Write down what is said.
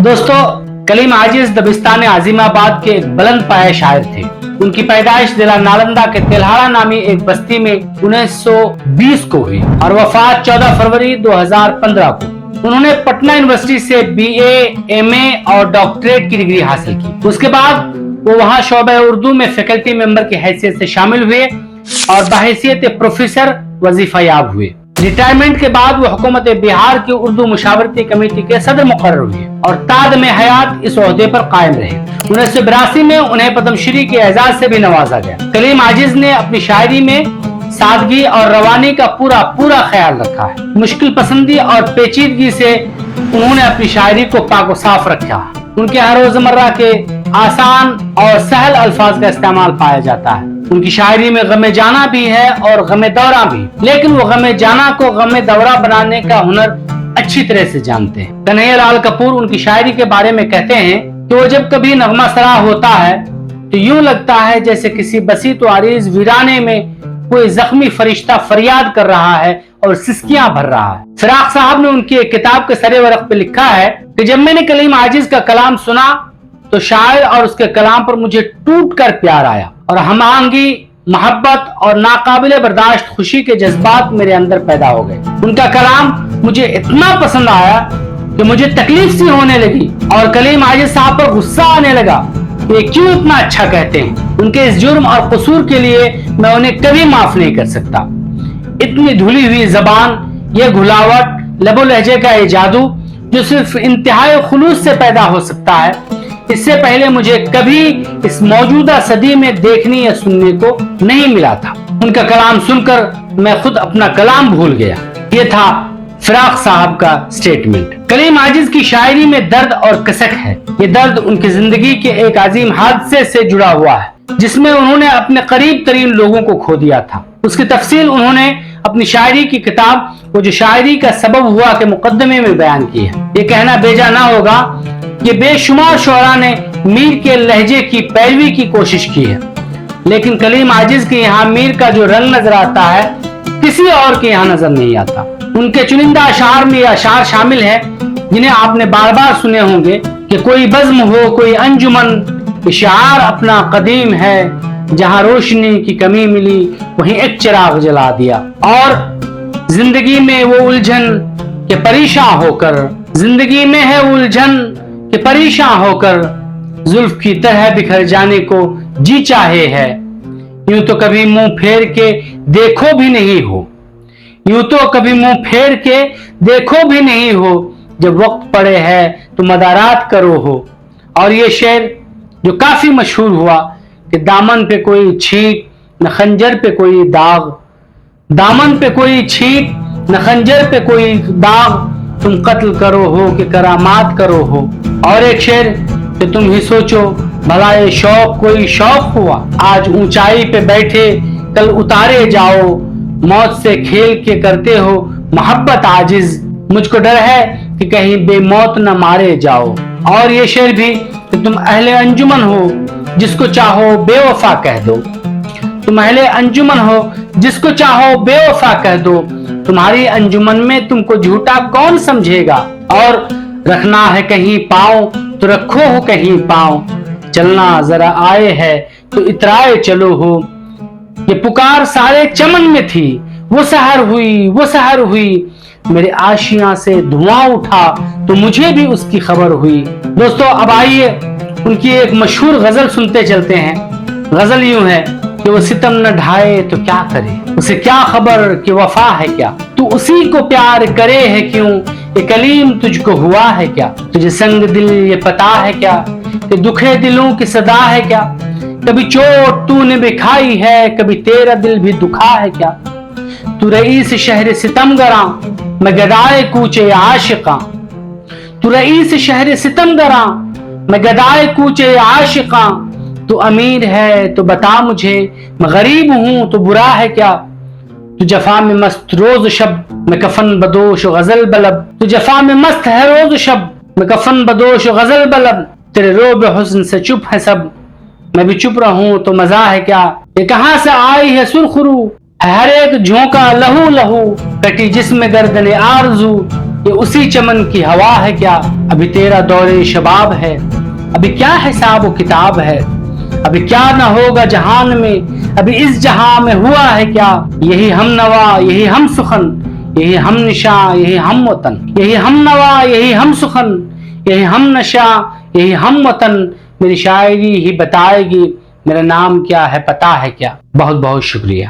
दोस्तों, कलीम आजिज दबिस्तान आजिमाबाद के एक बुलंद पाए शायर थे। उनकी पैदाइश जिला नालंदा के तेल्हाड़ा नामी एक बस्ती में 1920 को हुई और वफात 14 फरवरी 2015 को। उन्होंने पटना यूनिवर्सिटी से BA, MA और डॉक्टरेट की डिग्री हासिल की। उसके बाद वो वहाँ शोबे उर्दू में फैकल्टी मेंबर की हैसियत से शामिल हुए और बहैसियत प्रोफेसर वजीफा याब हुए। रिटायरमेंट के बाद वो हुकूमत बिहार की उर्दू मुशावरती कमेटी के सदर मुकर्रर हुए और ताद में हयात इस ओहदे पर कायम रहे। 1982 में उन्हें पद्मश्री के एजाज से भी नवाजा गया। कलीम आजिज ने अपनी शायरी में सादगी और रवानी का पूरा ख्याल रखा है। मुश्किल पसंदी और पेचीदगी से उन्होंने अपनी शायरी को पाक साफ रखा। उनके हर रोजमर्रा के आसान और सहल अल्फाज का इस्तेमाल पाया जाता है। उनकी शायरी में गमे जाना भी है और गमे दौरा भी, लेकिन वो गमे जाना को गमे दौरा बनाने का हुनर अच्छी तरह से जानते हैं। कन्हैया लाल कपूर उनकी शायरी के बारे में कहते हैं कि वो जब कभी नगमा सरा होता है तो यूं लगता है जैसे किसी बसीत आरीज वीराने में कोई जख्मी फरिश्ता फरियाद कर रहा है और सिसकियां भर रहा है। फिराक साहब ने उनकी एक किताब के सरे वरक पे लिखा है कि जब मैंने कलीम आजिज का कलाम सुना तो शायर और उसके कलाम पर मुझे टूट कर प्यार आया और हमआहंगी, मोहब्बत और नाकाबिले बर्दाश्त खुशी के जज्बात मेरे अंदर पैदा हो गए। उनका कलाम मुझे इतना पसंद आया कि मुझे तकलीफ सी होने लगी और कलीम आजिज साहब पर गुस्सा आने लगा कि ये क्यों इतना अच्छा कहते हैं। उनके इस जुर्म और कसूर के लिए मैं उन्हें कभी माफ नहीं कर सकता। इतनी धुली हुई जबान, ये घुलावट, लबो लहजे का ये जादू जो सिर्फ इंतहाई खुलूस से पैदा हो सकता है, इससे पहले मुझे कभी इस मौजूदा सदी में देखने या सुनने को नहीं मिला था। उनका कलाम सुनकर मैं खुद अपना कलाम भूल गया। ये था फिराक साहब का स्टेटमेंट। कलीम आजिज की शायरी में दर्द और कसक है। ये दर्द उनकी जिंदगी के एक अजीम हादसे से जुड़ा हुआ है जिसमें उन्होंने अपने करीब तरीन लोगों को खो दिया था। उसकी तफसील उन्होंने अपनी शायरी की किताब वो जो शायरी का सबब हुआ के मुकदमे में बयान की है। ये कहना बेजा ना होगा कि बेशुमार शुअरा ने मीर के लहजे की पैरवी की कोशिश की है, लेकिन कलीम आजिज के यहाँ मीर का जो रंग नजर आता है किसी और के यहाँ नजर नहीं आता। उनके चुनिंदा अशार में अशार शामिल है जिन्हें आपने बार बार सुने होंगे कि कोई बज़्म हो कोई अंजुमन, इशार अपना कदीम है, जहाँ रोशनी की कमी मिली वहीं एक चिराग जला दिया। और जिंदगी में वो उलझन के परेशान होकर, जिंदगी में है उलझन के परेशान होकर जुल्फ की तरह बिखर जाने को जी चाहे है। यूं तो कभी मुंह फेर के देखो भी नहीं हो, यूं तो कभी मुंह फेर के देखो भी नहीं हो, जब वक्त पड़े है तो मदारात करो हो। और ये शेर जो काफी मशहूर हुआ कि दामन पे कोई छींट न खंजर पे कोई दाग, दामन पे कोई छींट न खंजर पे कोई दाग, तुम कत्ल करो हो कि करामात करो हो। और एक शेर कि तुम ही सोचो भला ये शौक कोई शौक हुआ, आज ऊंचाई पे बैठे कल उतारे जाओ, मौत से खेल के करते हो मोहब्बत आजिज, मुझको डर है कि कहीं बेमौत न मारे जाओ। और ये शेर भी कि तुम अहले अंजुमन हो जिसको चाहो बेवफा कह दो, तुम अहले अंजुमन हो जिसको चाहो बेवफा कह दो, तुम्हारी अंजुमन में तुमको झूठा कौन समझेगा। और रखना है कहीं पाँव तो रखो हो कहीं पाँव, चलना जरा आए है तो इतराए चलो हो। ये पुकार सारे चमन में थी, वो सहर हुई, मेरे आशियां से धुआं उठा तो मुझे भी उसकी खबर हुई। दोस्तों, अब आइए उनकी एक मशहूर गजल सुनते चलते हैं। गजल यूं है कि वो सितम न ढाए तो क्या करे, उसे क्या खबर कि वफा है क्या, तू उसी को प्यार करे है क्यों, ये कलीम तुझको हुआ है क्या, तुझे संग दिल ये पता है क्या, कि दुखे दिलों की सदा है क्या, कभी चोट तूने भी खाई है, कभी तेरा दिल भी दुखा है क्या, तू रईस शहर सितमगरा मैं गदाए कूचे आशिका, तू रईस शहर सितमगरा मैं गदाए कूचे आशिका, तू अमीर है तो बता मुझे मैं गरीब हूं तो बुरा है क्या, तू जफा में मस्त रोज शब मैं कफन बदोश गजल बलब, तू जफा में मस्त है रोज शब मैं कफन बदोश गजल बलब, तेरे रोब हुस्न से चुप है सब मैं भी चुप रहूं तो मजा है क्या, ये कहां से आई है सुरखरू हर एक झोंका लहू लहू, कटी जिस्म गर्दने आरजू یہ اسی چمن کی ہوا ہے کیا؟ ابھی تیرا دور شباب ہے، ابھی کیا حساب و کتاب ہے، ابھی کیا نہ ہوگا جہان میں، ابھی اس جہاں میں ہوا ہے کیا؟ یہی ہم نوا، یہی ہم سخن، یہی ہم نشاں، یہی ہم وطن، یہی ہم نوا، یہی ہم سخن، یہی ہم نشاں، یہی ہم وطن، میری شاعری ہی بتائے گی میرا نام کیا ہے، پتہ ہے کیا؟ بہت بہت شکریہ۔